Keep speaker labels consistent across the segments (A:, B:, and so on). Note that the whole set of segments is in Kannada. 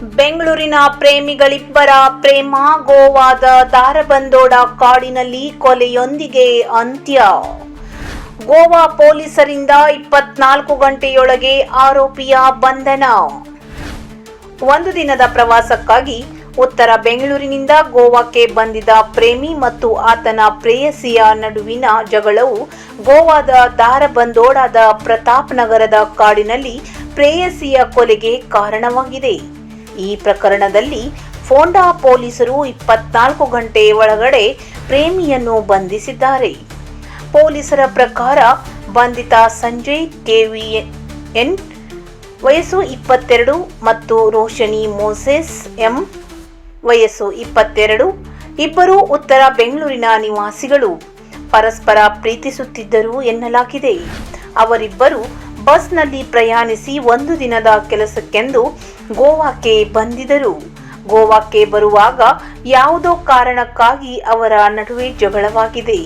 A: ಬೆಂಗಳೂರಿನ ಪ್ರೇಮಿಗಳಿಬ್ಬರ ಪ್ರೇಮ ಗೋವಾದ ದಾರಬಂದೋಡ ಕಾಡಿನಲ್ಲಿ ಕೊಲೆಯೊಂದಿಗೆ ಅಂತ್ಯ. ಗೋವಾ ಪೊಲೀಸರಿಂದ 24 ಗಂಟೆಯೊಳಗೆ ಆರೋಪಿಯ ಬಂಧನ. ಒಂದು ದಿನದ ಪ್ರವಾಸಕ್ಕಾಗಿ ಉತ್ತರ ಬೆಂಗಳೂರಿನಿಂದ ಗೋವಾಕ್ಕೆ ಬಂದಿದ್ದ ಪ್ರೇಮಿ ಮತ್ತು ಆತನ ಪ್ರೇಯಸಿಯ ನಡುವಿನ ಜಗಳವು ಗೋವಾದ ದಾರಬಂದೋಡದ ಪ್ರತಾಪ್ ನಗರದ ಕಾಡಿನಲ್ಲಿ ಪ್ರೇಯಸಿಯ ಕೊಲೆಗೆ ಕಾರಣವಾಗಿದೆ. ಈ ಪ್ರಕರಣದಲ್ಲಿ ಫೋಂಡಾ ಪೊಲೀಸರು 24 ಗಂಟೆ ಒಳಗಡೆ ಪ್ರೇಮಿಯನ್ನು ಬಂಧಿಸಿದ್ದಾರೆ. ಪೊಲೀಸರ ಪ್ರಕಾರ ಬಂಧಿತ ಸಂಜಯ್ KVN ವಯಸ್ಸು 22 ಮತ್ತು ರೋಶನಿ ಮೋಸೆಸ್ M ವಯಸ್ಸು 22 ಇಬ್ಬರು ಉತ್ತರ ಬೆಂಗಳೂರಿನ ನಿವಾಸಿಗಳು. ಪರಸ್ಪರ ಪ್ರೀತಿಸುತ್ತಿದ್ದರು ಎನ್ನಲಾಗಿದೆ. ಅವರಿಬ್ಬರು ಬಸ್ನಲ್ಲಿ ಪ್ರಯಾಣಿಸಿ ಒಂದು ದಿನದ ಕೆಲಸಕ್ಕೆಂದು ಗೋವಾಕ್ಕೆ ಬಂದಿದ್ದರು. ಗೋವಾಕ್ಕೆ ಬರುವಾಗ ಯಾವುದೋ ಕಾರಣಕ್ಕಾಗಿ ಅವರ ನಡುವೆ ಜಗಳವಾಗಿದೆ.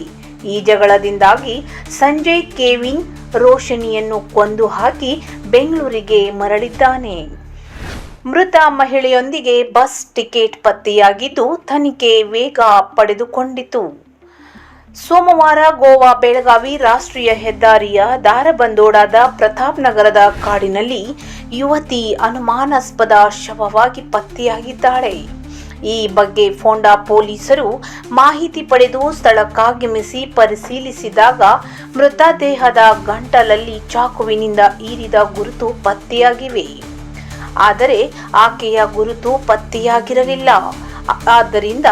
A: ಈ ಜಗಳದಿಂದಾಗಿ ಸಂಜಯ್ ಕೆವಿನ್ ರೋಶನಿಯನ್ನು ಕೊಂದು ಹಾಕಿ ಬೆಂಗಳೂರಿಗೆ ಮರಳಿದ್ದಾನೆ. ಮೃತ ಮಹಿಳೆಯೊಂದಿಗೆ ಬಸ್ ಟಿಕೆಟ್ ಪತ್ತೆಯಾಗಿದ್ದು ತನಿಖೆ ವೇಗ ಪಡೆದುಕೊಂಡಿತು. ಸೋಮವಾರ ಗೋವಾ ಬೆಳಗಾವಿ ರಾಷ್ಟ್ರೀಯ ಹೆದ್ದಾರಿಯ ದಾರಬಂದೋಡದ ಪ್ರತಾಪ್ ನಗರದ ಕಾಡಿನಲ್ಲಿ ಯುವತಿ ಅನುಮಾನಾಸ್ಪದ ಶವವಾಗಿ ಪತ್ತೆಯಾಗಿದ್ದಾಳೆ. ಈ ಬಗ್ಗೆ ಫೋಂಡಾ ಪೊಲೀಸರು ಮಾಹಿತಿ ಪಡೆದು ಸ್ಥಳಕ್ಕಾಗಮಿಸಿ ಪರಿಶೀಲಿಸಿದಾಗ ಮೃತದೇಹದ ಗಂಟಲಲ್ಲಿ ಚಾಕುವಿನಿಂದ ಇರಿದ ಗುರುತು ಪತ್ತೆಯಾಗಿವೆ. ಆದರೆ ಆಕೆಯ ಗುರುತು ಪತ್ತೆಯಾಗಿರಲಿಲ್ಲ. ಆದ್ದರಿಂದ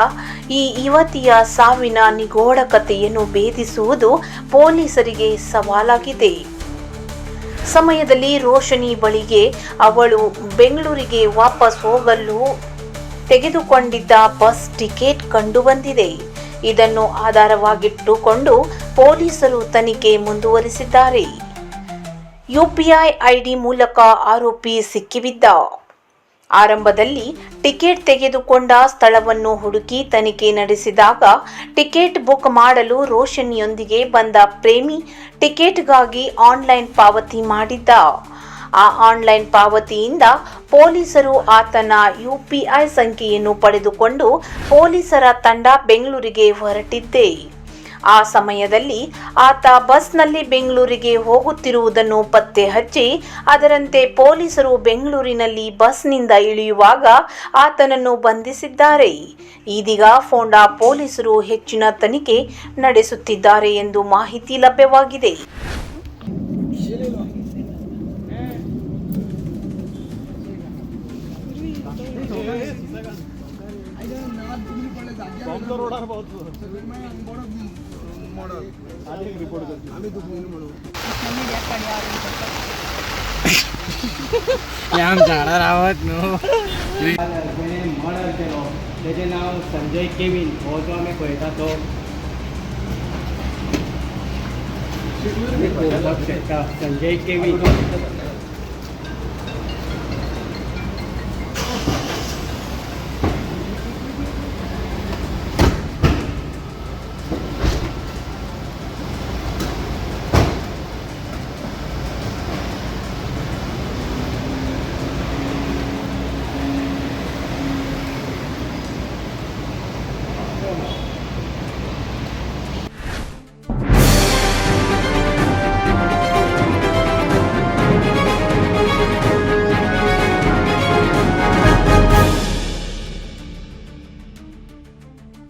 A: ಈ ಯುವತಿಯ ಸಾವಿನ ನಿಗೂಢ ಕಥೆಯನ್ನು ಭೇದಿಸುವುದು ಪೊಲೀಸರಿಗೆ ಸವಾಲಾಗಿದೆ. ಸಮಯದಲ್ಲಿ ರೋಶನಿ ಬಳಿಗೆ ಅವಳು ಬೆಂಗಳೂರಿಗೆ ವಾಪಸ್ ಹೋಗಲು ತೆಗೆದುಕೊಂಡಿದ್ದ ಬಸ್ ಟಿಕೆಟ್ ಕಂಡುಬಂದಿದೆ. ಇದನ್ನು ಆಧಾರವಾಗಿಟ್ಟುಕೊಂಡು ಪೊಲೀಸರು ತನಿಖೆ ಮುಂದುವರಿಸಿದ್ದಾರೆ. UPI ID ಮೂಲಕ ಆರೋಪಿ ಸಿಕ್ಕಿಬಿದ್ದ. ಆರಂಭದಲ್ಲಿ ಟಿಕೆಟ್ ತೆಗೆದುಕೊಂಡ ಸ್ಥಳವನ್ನು ಹುಡುಕಿ ತನಿಖೆ ನಡೆಸಿದಾಗ ಟಿಕೆಟ್ ಬುಕ್ ಮಾಡಲು ರೋಶನಿಯೊಂದಿಗೆ ಬಂದ ಪ್ರೇಮಿ ಟಿಕೆಟ್ಗಾಗಿ ಆನ್ಲೈನ್ ಪಾವತಿ ಮಾಡಿದ್ದ. ಆ ಆನ್ಲೈನ್ ಪಾವತಿಯಿಂದ ಪೊಲೀಸರು ಆತನ UPI ಸಂಖ್ಯೆಯನ್ನು ಪಡೆದುಕೊಂಡು ಪೊಲೀಸರ ತಂಡ ಬೆಂಗಳೂರಿಗೆ ಹೊರಟಿದ್ದೆ. ಆ ಸಮಯದಲ್ಲಿ ಆತ ಬಸ್ನಲ್ಲಿ ಬೆಂಗಳೂರಿಗೆ ಹೋಗುತ್ತಿರುವುದನ್ನು ಪತ್ತೆ ಹಚ್ಚಿ ಅದರಂತೆ ಪೊಲೀಸರು ಬೆಂಗಳೂರಿನಲ್ಲಿ ಬಸ್ನಿಂದ ಇಳಿಯುವಾಗ ಆತನನ್ನು ಬಂಧಿಸಿದ್ದಾರೆ. ಇದೀಗ ಫೋಂಡಾ ಪೊಲೀಸರು ಹೆಚ್ಚಿನ ತನಿಖೆ ನಡೆಸುತ್ತಿದ್ದಾರೆ ಎಂದು ಮಾಹಿತಿ ಲಭ್ಯವಾಗಿದೆ.
B: त्याचे नाव संजय केविन हो जो आम्ही पळयता तो संजय केविन